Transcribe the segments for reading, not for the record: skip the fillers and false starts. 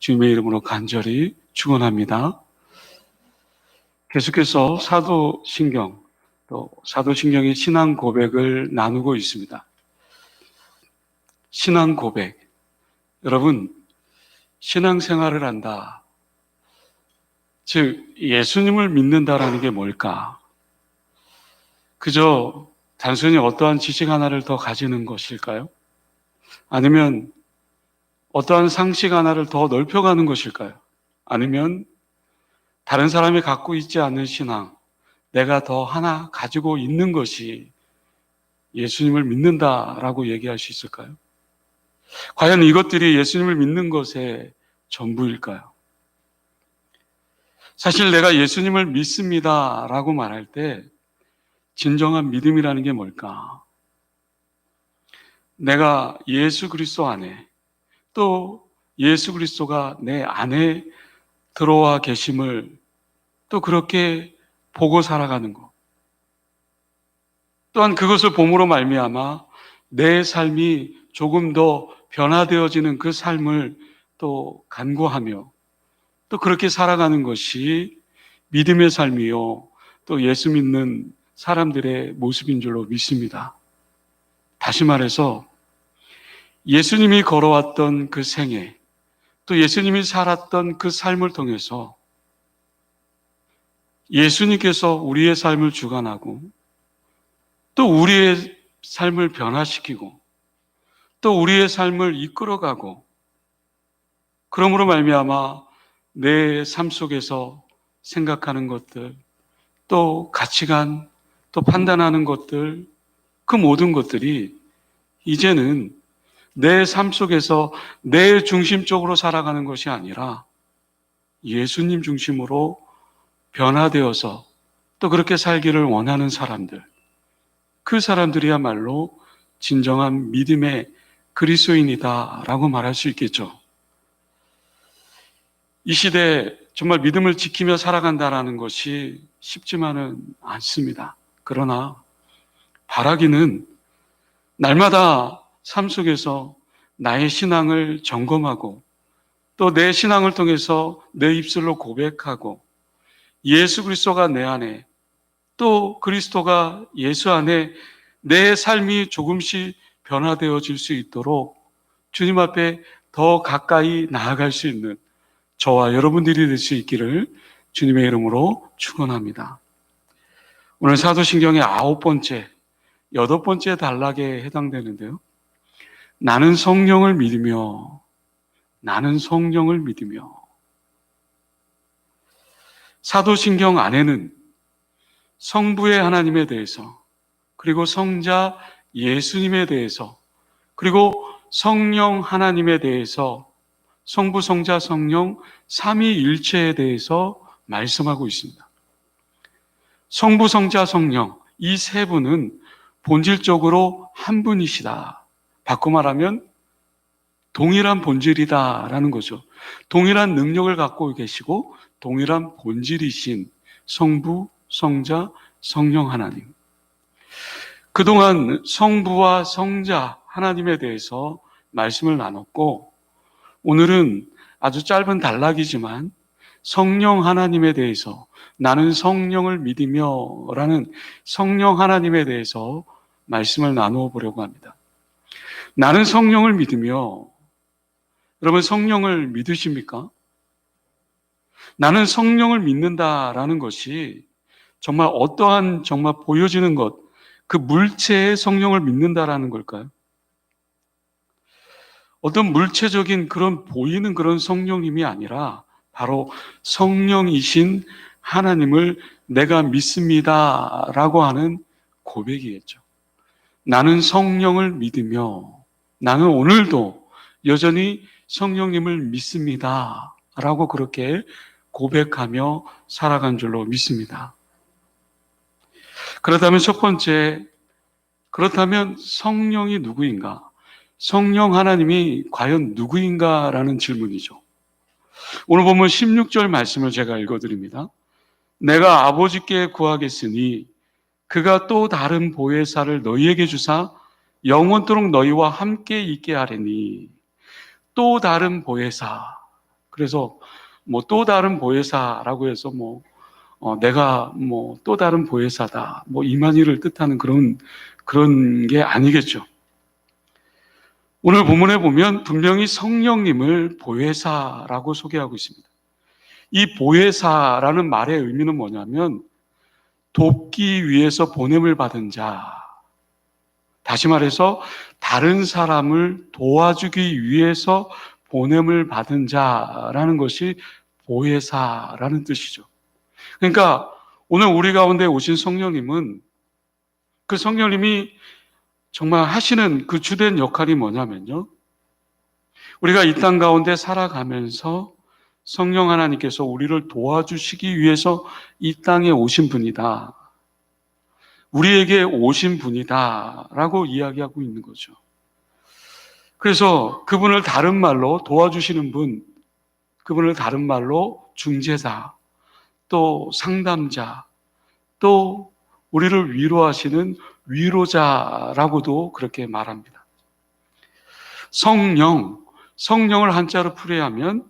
주님의 이름으로 간절히 축원합니다. 계속해서 사도신경, 또 사도신경의 신앙 고백을 나누고 있습니다. 신앙 고백. 여러분, 신앙생활을 한다. 즉, 예수님을 믿는다라는 게 뭘까? 그저 단순히 어떠한 지식 하나를 더 가지는 것일까요? 아니면 어떠한 상식 하나를 더 넓혀가는 것일까요? 아니면 다른 사람이 갖고 있지 않은 신앙, 내가 더 하나 가지고 있는 것이 예수님을 믿는다라고 얘기할 수 있을까요? 과연 이것들이 예수님을 믿는 것의 전부일까요? 사실 내가 예수님을 믿습니다라고 말할 때 진정한 믿음이라는 게 뭘까? 내가 예수 그리스도 안에, 또 예수 그리스도가 내 안에 들어와 계심을 또 그렇게 보고 살아가는 것. 또한 그것을 봄으로 말미암아 내 삶이 조금 더 변화되어지는 그 삶을 또 간구하며 또 그렇게 살아가는 것이 믿음의 삶이요, 또 예수 믿는 사람들의 모습인 줄로 믿습니다. 다시 말해서 예수님이 걸어왔던 그 생애, 또 예수님이 살았던 그 삶을 통해서 예수님께서 우리의 삶을 주관하고 또 우리의 삶을 변화시키고 또 우리의 삶을 이끌어가고, 그러므로 말미암아 내 삶 속에서 생각하는 것들, 또 가치관, 또 판단하는 것들, 그 모든 것들이 이제는 내 삶 속에서 내 중심적으로 살아가는 것이 아니라 예수님 중심으로 변화되어서 또 그렇게 살기를 원하는 사람들, 그 사람들이야말로 진정한 믿음의 그리스도인이다라고 말할 수 있겠죠. 이 시대에 정말 믿음을 지키며 살아간다라는 것이 쉽지만은 않습니다. 그러나 바라기는 날마다 삶 속에서 나의 신앙을 점검하고 또 내 신앙을 통해서 내 입술로 고백하고 예수 그리스도가 내 안에, 또 그리스도가 예수 안에 내 삶이 조금씩 변화되어질 수 있도록 주님 앞에 더 가까이 나아갈 수 있는 저와 여러분들이 될 수 있기를 주님의 이름으로 축원합니다. 오늘 사도신경의 9번째, 8번째 단락에 해당되는데요. 나는 성령을 믿으며, 나는 성령을 믿으며. 사도신경 안에는 성부의 하나님에 대해서, 그리고 성자 예수님에 대해서, 그리고 성령 하나님에 대해서, 성부, 성자, 성령 삼위일체에 대해서 말씀하고 있습니다. 성부, 성자, 성령 이 세 분은 본질적으로 한 분이시다. 바꿔 말하면 동일한 본질이다라는 거죠. 동일한 능력을 갖고 계시고 동일한 본질이신 성부, 성자, 성령 하나님. 그동안 성부와 성자 하나님에 대해서 말씀을 나눴고, 오늘은 아주 짧은 단락이지만 성령 하나님에 대해서, 나는 성령을 믿으며 라는 성령 하나님에 대해서 말씀을 나누어 보려고 합니다. 나는 성령을 믿으며, 여러분 성령을 믿으십니까? 나는 성령을 믿는다라는 것이 정말 어떠한 정말 보여지는 것, 그 물체의 성령을 믿는다라는 걸까요? 어떤 물체적인 그런 보이는 그런 성령님이 아니라 바로 성령이신 하나님을 내가 믿습니다라고 하는 고백이겠죠. 나는 성령을 믿으며, 나는 오늘도 여전히 성령님을 믿습니다라고 그렇게 고백하며 살아간 줄로 믿습니다. 그렇다면 첫 번째, 그렇다면 성령이 누구인가? 성령 하나님이 과연 누구인가라는 질문이죠. 오늘 보면 16절 말씀을 제가 읽어드립니다. 내가 아버지께 구하겠으니 그가 또 다른 보혜사를 너희에게 주사 영원토록 너희와 함께 있게 하리니, 또 다른 보혜사. 그래서 뭐 또 다른 보혜사라고 해서 내가 또 다른 보혜사다. 이만희를 뜻하는 그런 게 아니겠죠. 오늘 본문에 보면 분명히 성령님을 보혜사라고 소개하고 있습니다. 이 보혜사라는 말의 의미는 뭐냐면 돕기 위해서 보냄을 받은 자. 다시 말해서 다른 사람을 도와주기 위해서 보냄을 받은 자라는 것이 보혜사라는 뜻이죠. 그러니까 오늘 우리 가운데 오신 성령님은 그 성령님이 정말 하시는 그 주된 역할이 뭐냐면요. 우리가 이 땅 가운데 살아가면서 성령 하나님께서 우리를 도와주시기 위해서 이 땅에 오신 분이다. 우리에게 오신 분이다. 라고 이야기하고 있는 거죠. 그래서 그분을 다른 말로 도와주시는 분, 그분을 다른 말로 중재자, 또 상담자, 또 우리를 위로하시는 위로자라고도 그렇게 말합니다. 성령을 한자로 풀이하면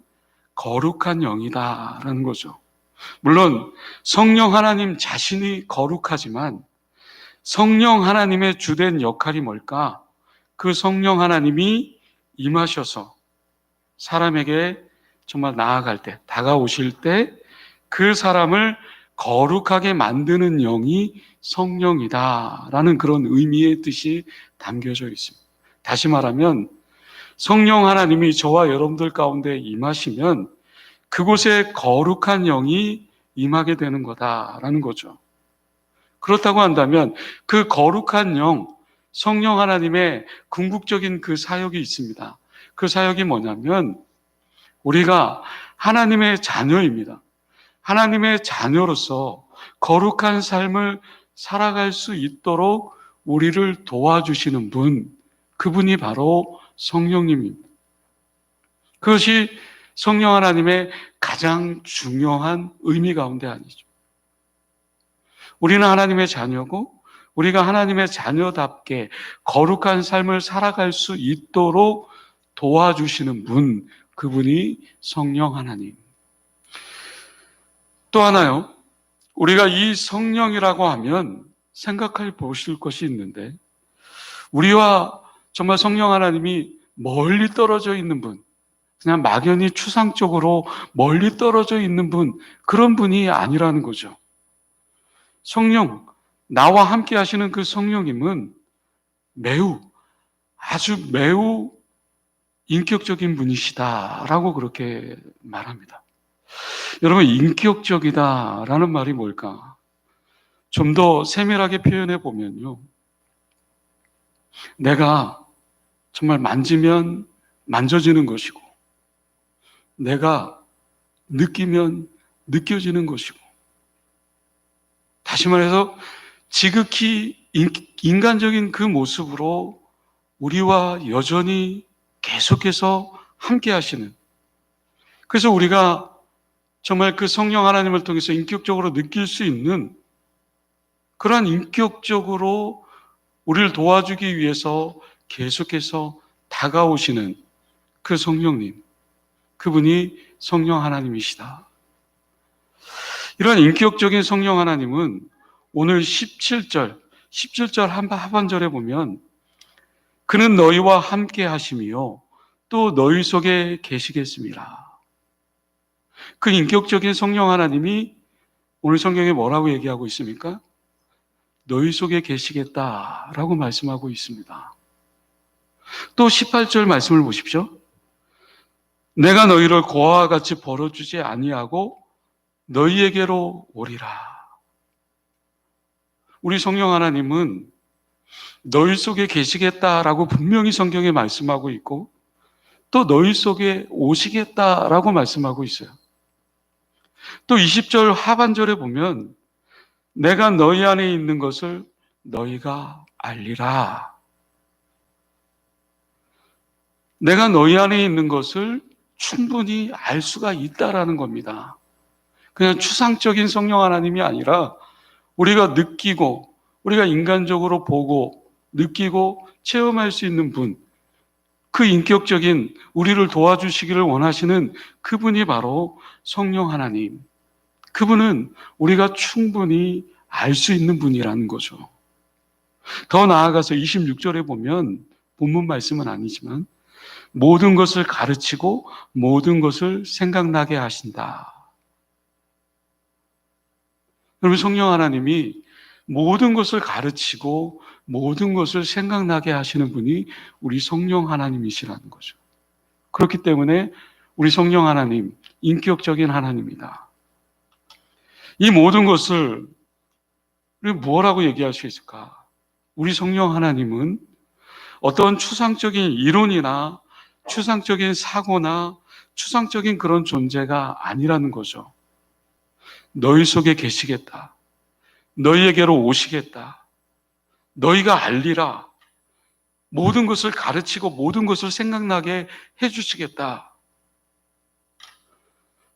거룩한 영이다라는 거죠. 물론 성령 하나님 자신이 거룩하지만 성령 하나님의 주된 역할이 뭘까? 그 성령 하나님이 임하셔서 사람에게 정말 나아갈 때, 다가오실 때 그 사람을 거룩하게 만드는 영이 성령이다라는 그런 의미의 뜻이 담겨져 있습니다. 다시 말하면 성령 하나님이 저와 여러분들 가운데 임하시면 그곳에 거룩한 영이 임하게 되는 거다라는 거죠. 그렇다고 한다면 그 거룩한 영, 성령 하나님의 궁극적인 그 사역이 있습니다. 그 사역이 뭐냐면 우리가 하나님의 자녀입니다. 하나님의 자녀로서 거룩한 삶을 살아갈 수 있도록 우리를 도와주시는 분, 그분이 바로 성령님입니다. 그것이 성령 하나님의 가장 중요한 의미 가운데 아니죠. 우리는 하나님의 자녀고 우리가 하나님의 자녀답게 거룩한 삶을 살아갈 수 있도록 도와주시는 분, 그분이 성령 하나님. 또 하나요. 우리가 이 성령이라고 하면 생각해 보실 것이 있는데 우리와 정말 성령 하나님이 멀리 떨어져 있는 분, 그냥 막연히 추상적으로 멀리 떨어져 있는 분, 그런 분이 아니라는 거죠. 성령, 나와 함께 하시는 그 성령님은 아주 매우 인격적인 분이시다라고 그렇게 말합니다. 여러분, 인격적이다라는 말이 뭘까? 좀 더 세밀하게 표현해 보면요. 내가 정말 만지면 만져지는 것이고, 내가 느끼면 느껴지는 것이고, 다시 말해서 지극히 인간적인 그 모습으로 우리와 여전히 계속해서 함께 하시는, 그래서 우리가 정말 그 성령 하나님을 통해서 인격적으로 느낄 수 있는 그러한 인격적으로 우리를 도와주기 위해서 계속해서 다가오시는 그 성령님, 그분이 성령 하나님이시다. 이런 인격적인 성령 하나님은 오늘 17절 하반절에 보면 그는 너희와 함께 하시며 또 너희 속에 계시겠습니다. 그 인격적인 성령 하나님이 오늘 성경에 뭐라고 얘기하고 있습니까? 너희 속에 계시겠다라고 말씀하고 있습니다. 또 18절 말씀을 보십시오. 내가 너희를 고아와 같이 벌어주지 아니하고 너희에게로 오리라. 우리 성령 하나님은 너희 속에 계시겠다라고 분명히 성경에 말씀하고 있고 또 너희 속에 오시겠다라고 말씀하고 있어요. 또 20절 하반절에 보면 내가 너희 안에 있는 것을 너희가 알리라. 내가 너희 안에 있는 것을 충분히 알 수가 있다라는 겁니다. 그냥 추상적인 성령 하나님이 아니라 우리가 느끼고 우리가 인간적으로 보고 느끼고 체험할 수 있는 분, 그 인격적인 우리를 도와주시기를 원하시는 그분이 바로 성령 하나님. 그분은 우리가 충분히 알 수 있는 분이라는 거죠. 더 나아가서 26절에 보면 본문 말씀은 아니지만 모든 것을 가르치고 모든 것을 생각나게 하신다. 여러분, 성령 하나님이 모든 것을 가르치고 모든 것을 생각나게 하시는 분이 우리 성령 하나님이시라는 거죠. 그렇기 때문에 우리 성령 하나님, 인격적인 하나님이다. 이 모든 것을 우리 뭐라고 얘기할 수 있을까? 우리 성령 하나님은 어떤 추상적인 이론이나 추상적인 사고나 추상적인 그런 존재가 아니라는 거죠. 너희 속에 계시겠다. 너희에게로 오시겠다. 너희가 알리라. 모든 것을 가르치고 모든 것을 생각나게 해주시겠다.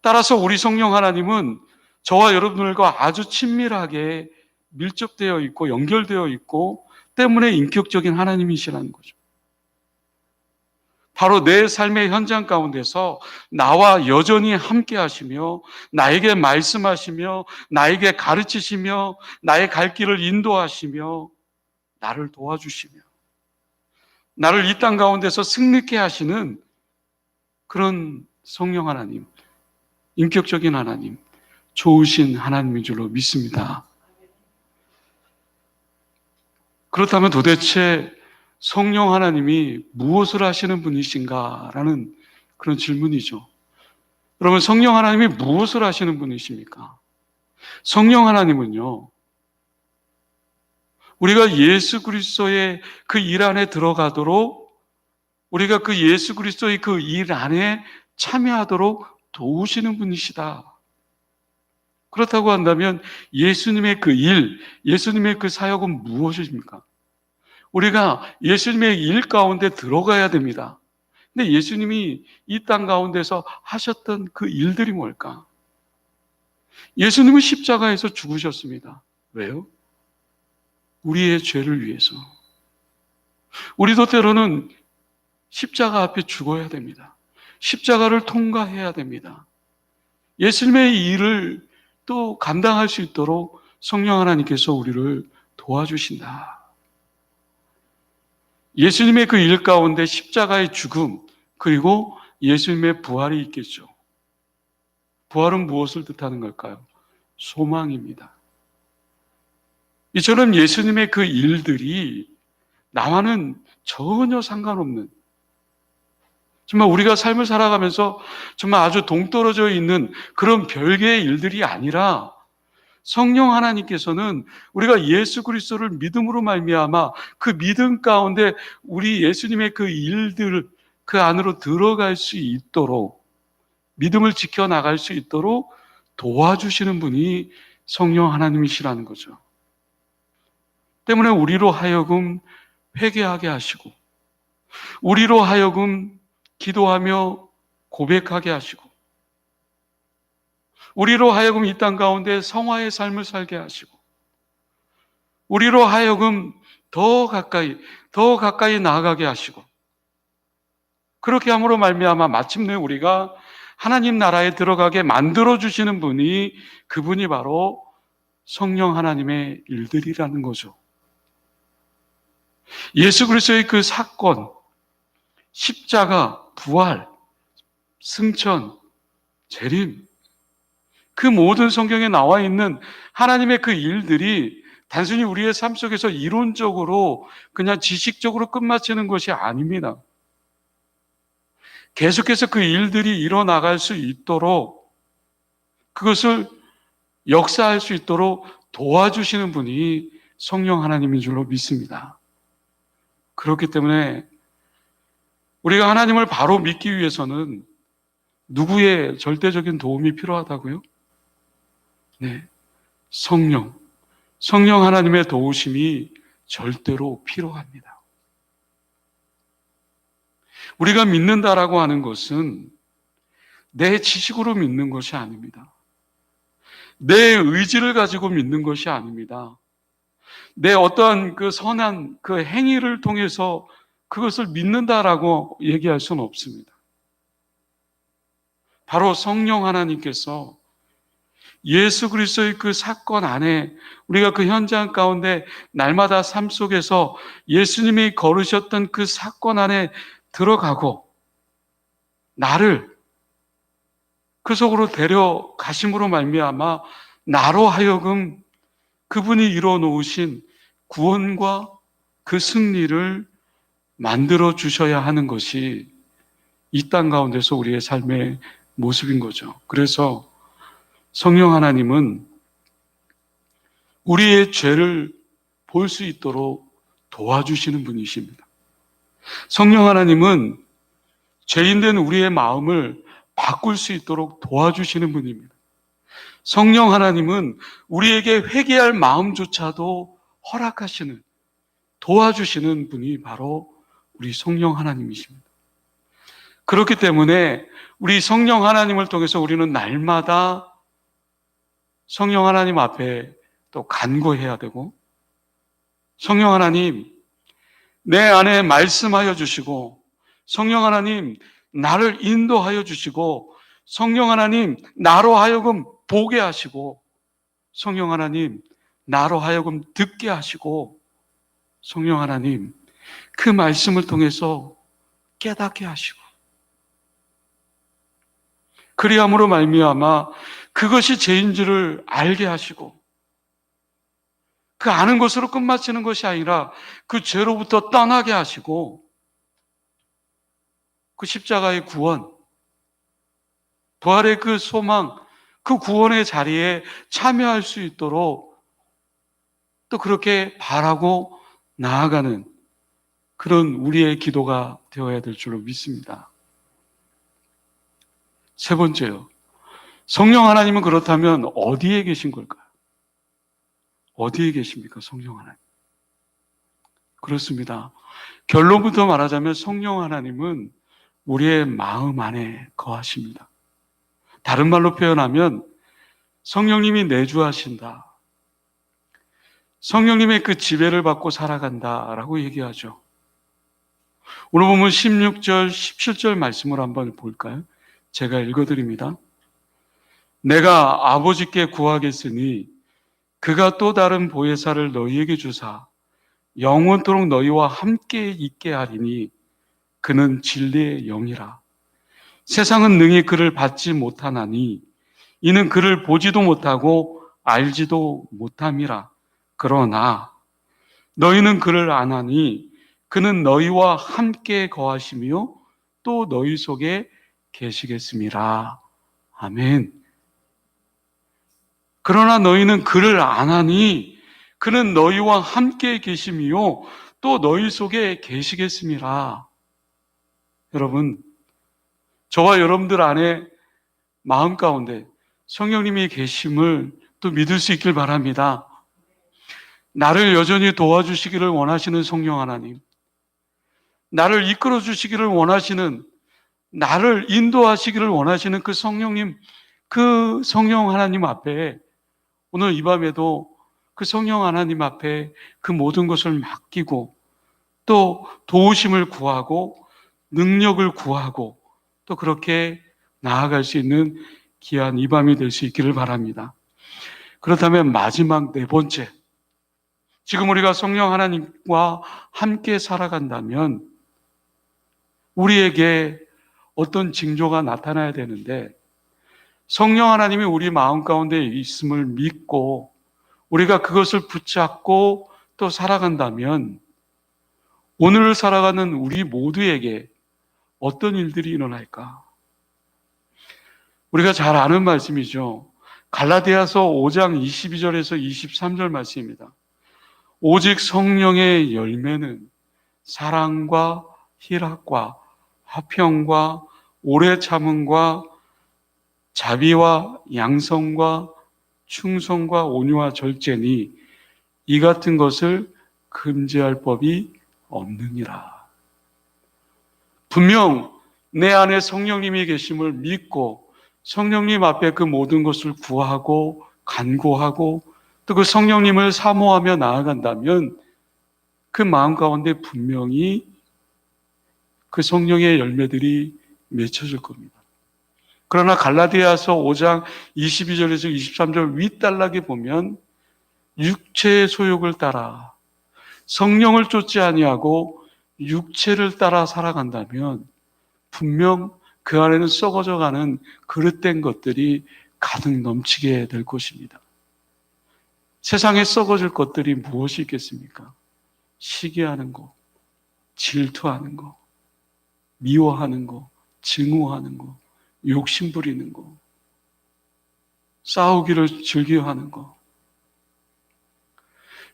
따라서 우리 성령 하나님은 저와 여러분들과 아주 친밀하게 밀접되어 있고 연결되어 있고 때문에 인격적인 하나님이시라는 거죠. 바로 내 삶의 현장 가운데서 나와 여전히 함께 하시며 나에게 말씀하시며 나에게 가르치시며 나의 갈 길을 인도하시며 나를 도와주시며 나를 이 땅 가운데서 승리케 하시는 그런 성령 하나님, 인격적인 하나님, 좋으신 하나님인 줄로 믿습니다. 그렇다면 도대체 성령 하나님이 무엇을 하시는 분이신가라는 그런 질문이죠. 여러분, 성령 하나님이 무엇을 하시는 분이십니까? 성령 하나님은요, 우리가 예수 그리스도의 그 일 안에 들어가도록 우리가 그 예수 그리스도의 그 일 안에 참여하도록 도우시는 분이시다. 그렇다고 한다면 예수님의 그 일, 예수님의 그 사역은 무엇입니까? 우리가 예수님의 일 가운데 들어가야 됩니다. 근데 예수님이 이 땅 가운데서 하셨던 그 일들이 뭘까? 예수님은 십자가에서 죽으셨습니다. 왜요? 우리의 죄를 위해서. 우리도 때로는 십자가 앞에 죽어야 됩니다. 십자가를 통과해야 됩니다. 예수님의 일을 또 감당할 수 있도록 성령 하나님께서 우리를 도와주신다. 예수님의 그 일 가운데 십자가의 죽음 그리고 예수님의 부활이 있겠죠. 부활은 무엇을 뜻하는 걸까요? 소망입니다. 이처럼 예수님의 그 일들이 나와는 전혀 상관없는, 정말 우리가 삶을 살아가면서 정말 아주 동떨어져 있는 그런 별개의 일들이 아니라 성령 하나님께서는 우리가 예수 그리스도를 믿음으로 말미암아 그 믿음 가운데 우리 예수님의 그 일들 그 안으로 들어갈 수 있도록 믿음을 지켜나갈 수 있도록 도와주시는 분이 성령 하나님이시라는 거죠. 때문에 우리로 하여금 회개하게 하시고 우리로 하여금 기도하며 고백하게 하시고 우리로 하여금 이 땅 가운데 성화의 삶을 살게 하시고 우리로 하여금 더 가까이 나아가게 하시고 그렇게 함으로 말미암아 마침내 우리가 하나님 나라에 들어가게 만들어주시는 분이 그분이 바로 성령 하나님의 일들이라는 거죠. 예수 그리스도의 그 사건, 십자가, 부활, 승천, 재림, 그 모든 성경에 나와 있는 하나님의 그 일들이 단순히 우리의 삶 속에서 이론적으로 그냥 지식적으로 끝마치는 것이 아닙니다. 계속해서 그 일들이 일어나갈 수 있도록 그것을 역사할 수 있도록 도와주시는 분이 성령 하나님인 줄로 믿습니다. 그렇기 때문에 우리가 하나님을 바로 믿기 위해서는 누구의 절대적인 도움이 필요하다고요? 네, 성령 하나님의 도우심이 절대로 필요합니다. 우리가 믿는다라고 하는 것은 내 지식으로 믿는 것이 아닙니다. 내 의지를 가지고 믿는 것이 아닙니다. 내 어떠한 그 선한 그 행위를 통해서 그것을 믿는다라고 얘기할 수는 없습니다. 바로 성령 하나님께서 예수 그리스도의 그 사건 안에 우리가 그 현장 가운데 날마다 삶 속에서 예수님이 걸으셨던 그 사건 안에 들어가고 나를 그 속으로 데려가심으로 말미암아 나로 하여금 그분이 이루어 놓으신 구원과 그 승리를 만들어 주셔야 하는 것이 이 땅 가운데서 우리의 삶의 모습인 거죠. 그래서 성령 하나님은 우리의 죄를 볼 수 있도록 도와주시는 분이십니다. 성령 하나님은 죄인된 우리의 마음을 바꿀 수 있도록 도와주시는 분입니다. 성령 하나님은 우리에게 회개할 마음조차도 허락하시는, 도와주시는 분이 바로 우리 성령 하나님이십니다. 그렇기 때문에 우리 성령 하나님을 통해서 우리는 날마다 성령 하나님 앞에 또 간구해야 되고, 성령 하나님 내 안에 말씀하여 주시고, 성령 하나님 나를 인도하여 주시고, 성령 하나님 나로 하여금 보게 하시고, 성령 하나님 나로 하여금 듣게 하시고, 성령 하나님 그 말씀을 통해서 깨닫게 하시고, 그리함으로 말미암아 그것이 죄인지를 알게 하시고, 그 아는 것으로 끝마치는 것이 아니라 그 죄로부터 떠나게 하시고, 그 십자가의 구원, 부활의 그 소망, 그 구원의 자리에 참여할 수 있도록 또 그렇게 바라고 나아가는 그런 우리의 기도가 되어야 될 줄로 믿습니다. 세 번째요. 성령 하나님은 그렇다면 어디에 계신 걸까요? 어디에 계십니까? 성령 하나님. 그렇습니다. 결론부터 말하자면 성령 하나님은 우리의 마음 안에 거하십니다. 다른 말로 표현하면 성령님이 내주하신다. 성령님의 그 지배를 받고 살아간다라고 얘기하죠. 오늘 보면 16절, 17절 말씀을 한번 볼까요? 제가 읽어드립니다. 내가 아버지께 구하겠으니 그가 또 다른 보혜사를 너희에게 주사 영원토록 너희와 함께 있게 하리니 그는 진리의 영이라. 세상은 능히 그를 받지 못하나니 이는 그를 보지도 못하고 알지도 못함이라. 그러나 너희는 그를 아나니 그는 너희와 함께 거하시며 또 너희 속에 계시겠습니다. 아멘. 그러나 너희는 그를 아나니 그는 너희와 함께 계시며 또 너희 속에 계시겠습니다. 여러분, 저와 여러분들 안에 마음 가운데 성령님이 계심을 또 믿을 수 있길 바랍니다. 나를 여전히 도와주시기를 원하시는 성령 하나님, 나를 이끌어 주시기를 원하시는, 나를 인도하시기를 원하시는 그 성령님, 그 성령 하나님 앞에 오늘 이 밤에도 그 성령 하나님 앞에 그 모든 것을 맡기고 또 도우심을 구하고 능력을 구하고 또 그렇게 나아갈 수 있는 귀한 이 밤이 될 수 있기를 바랍니다. 그렇다면 마지막 네 번째, 지금 우리가 성령 하나님과 함께 살아간다면 우리에게 어떤 징조가 나타나야 되는데, 성령 하나님이 우리 마음 가운데 있음을 믿고 우리가 그것을 붙잡고 또 살아간다면 오늘을 살아가는 우리 모두에게 어떤 일들이 일어날까? 우리가 잘 아는 말씀이죠. 갈라디아서 5장 22절에서 23절 말씀입니다. 오직 성령의 열매는 사랑과 희락과 화평과 오래 참음과 자비와 양성과 충성과 온유와 절제니 이 같은 것을 금지할 법이 없느니라. 분명 내 안에 성령님이 계심을 믿고 성령님 앞에 그 모든 것을 구하고 간구하고 또 그 성령님을 사모하며 나아간다면 그 마음 가운데 분명히 그 성령의 열매들이 맺혀질 겁니다. 그러나 갈라디아서 5장 22절에서 23절 윗단락에 보면 육체의 소욕을 따라 성령을 쫓지 아니하고 육체를 따라 살아간다면 분명 그 안에는 썩어져가는 그릇된 것들이 가득 넘치게 될 것입니다. 세상에 썩어질 것들이 무엇이 있겠습니까? 시기하는 거, 질투하는 거, 미워하는 거, 증오하는 거, 욕심 부리는 거, 싸우기를 즐겨하는 거.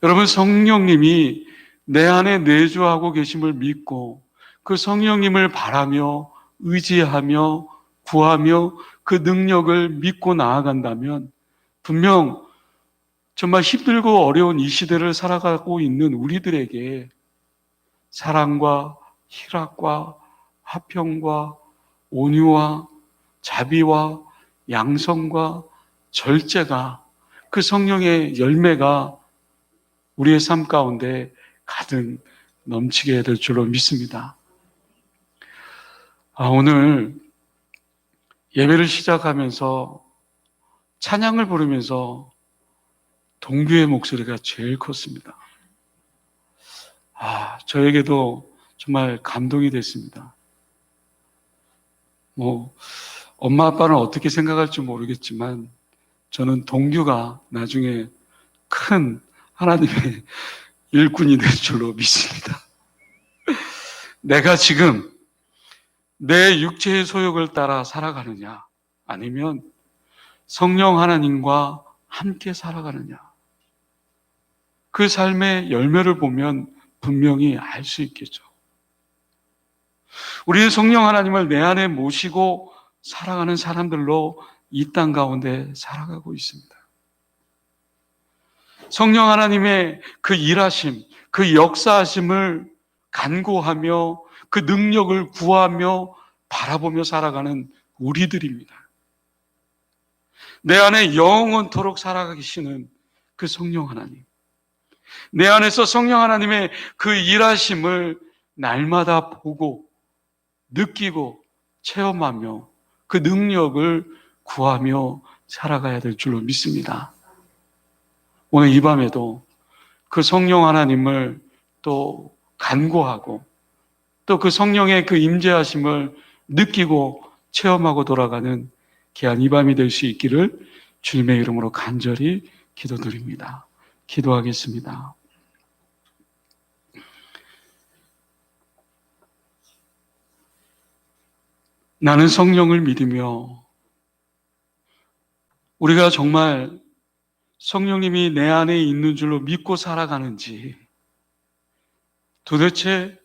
여러분, 성령님이 내 안에 내주하고 계심을 믿고 그 성령님을 바라며 의지하며 구하며 그 능력을 믿고 나아간다면 분명 정말 힘들고 어려운 이 시대를 살아가고 있는 우리들에게 사랑과 희락과 화평과 온유와 자비와 양성과 절제가 그 성령의 열매가 우리의 삶 가운데 가득 넘치게 될 줄로 믿습니다. 오늘 예배를 시작하면서 찬양을 부르면서 동규의 목소리가 제일 컸습니다. 저에게도 정말 감동이 됐습니다. 엄마 아빠는 어떻게 생각할지 모르겠지만 저는 동규가 나중에 큰 하나님의 일꾼이 될 줄로 믿습니다. 내가 지금 내 육체의 소욕을 따라 살아가느냐 아니면 성령 하나님과 함께 살아가느냐, 그 삶의 열매를 보면 분명히 알 수 있겠죠. 우리는 성령 하나님을 내 안에 모시고 살아가는 사람들로 이 땅 가운데 살아가고 있습니다. 성령 하나님의 그 일하심, 그 역사하심을 간구하며 그 능력을 구하며 바라보며 살아가는 우리들입니다. 내 안에 영원토록 살아가시는 그 성령 하나님, 내 안에서 성령 하나님의 그 일하심을 날마다 보고 느끼고 체험하며 그 능력을 구하며 살아가야 될 줄로 믿습니다. 오늘 이 밤에도 그 성령 하나님을 또 간구하고 또 그 성령의 그 임재하심을 느끼고 체험하고 돌아가는 귀한 이 밤이 될 수 있기를 주님의 이름으로 간절히 기도드립니다. 기도하겠습니다. 나는 성령을 믿으며 우리가 정말 성령님이 내 안에 있는 줄로 믿고 살아가는지, 도대체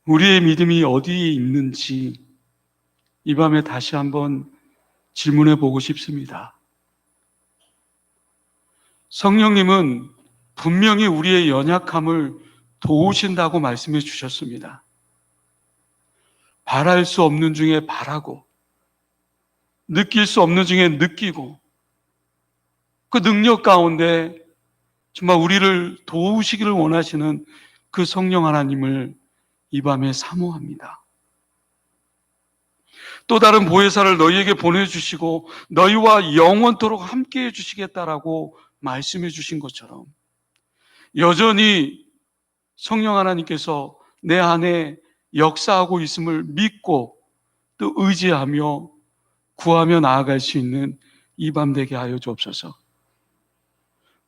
우리의 믿음이 어디에 있는지 이 밤에 다시 한번 질문해 보고 싶습니다. 성령님은 분명히 우리의 연약함을 도우신다고 말씀해 주셨습니다. 바랄 수 없는 중에 바라고, 느낄 수 없는 중에 느끼고, 그 능력 가운데 정말 우리를 도우시기를 원하시는 그 성령 하나님을 이 밤에 사모합니다. 또 다른 보혜사를 너희에게 보내주시고 너희와 영원토록 함께해 주시겠다라고 말씀해 주신 것처럼 여전히 성령 하나님께서 내 안에 역사하고 있음을 믿고 또 의지하며 구하며 나아갈 수 있는 이 밤 되게 하여 주옵소서.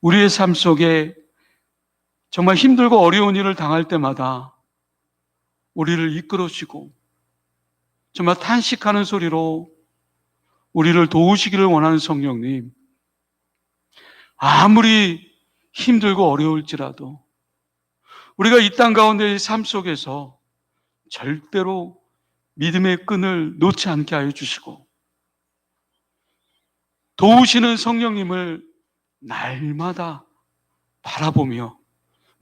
우리의 삶 속에 정말 힘들고 어려운 일을 당할 때마다 우리를 이끌어주시고 정말 탄식하는 소리로 우리를 도우시기를 원하는 성령님, 아무리 힘들고 어려울지라도 우리가 이 땅 가운데의 삶 속에서 절대로 믿음의 끈을 놓지 않게 하여 주시고 도우시는 성령님을 날마다 바라보며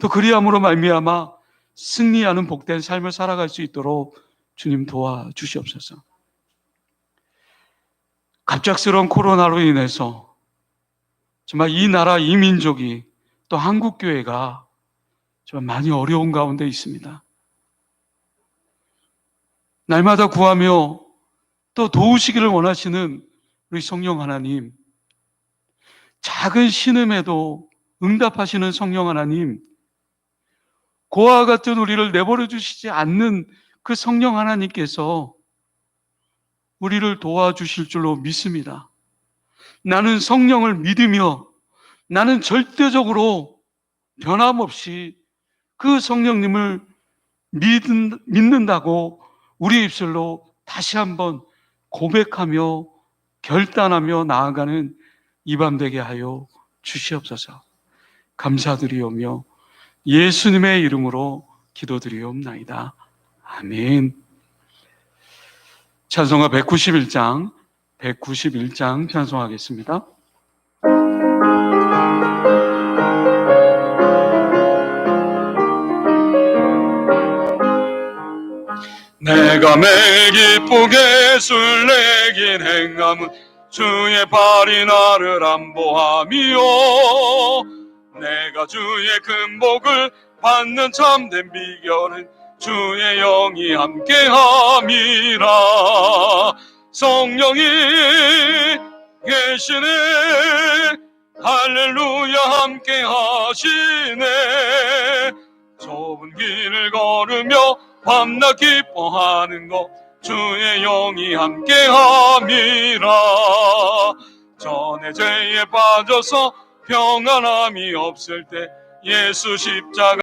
또 그리함으로 말미암아 승리하는 복된 삶을 살아갈 수 있도록 주님 도와주시옵소서. 갑작스러운 코로나로 인해서 정말 이 나라, 이 민족이 또 한국교회가 정말 많이 어려운 가운데 있습니다. 날마다 구하며 또 도우시기를 원하시는 우리 성령 하나님, 작은 신음에도 응답하시는 성령 하나님, 고아와 같은 우리를 내버려 주시지 않는 그 성령 하나님께서 우리를 도와주실 줄로 믿습니다. 나는 성령을 믿으며 나는 절대적으로 변함없이 그 성령님을 믿는다고 우리 입술로 다시 한번 고백하며 결단하며 나아가는 이 밤 되게 하여 주시옵소서. 감사드리오며 예수님의 이름으로 기도드리옵나이다. 아멘. 찬송가 191장 찬송하겠습니다. 내가 매일 기쁘게 술래긴 행함은 주의 발이 나를 안보함이요, 내가 주의 큰 복을 받는 참된 비결은 주의 영이 함께함이라. 성령이 계시네, 할렐루야 함께하시네. 좁은 길을 걸으며 밤낮 기뻐하는 것 주의 영이 함께함이라. 전에 죄에 빠져서 평안함이 없을 때 예수 십자가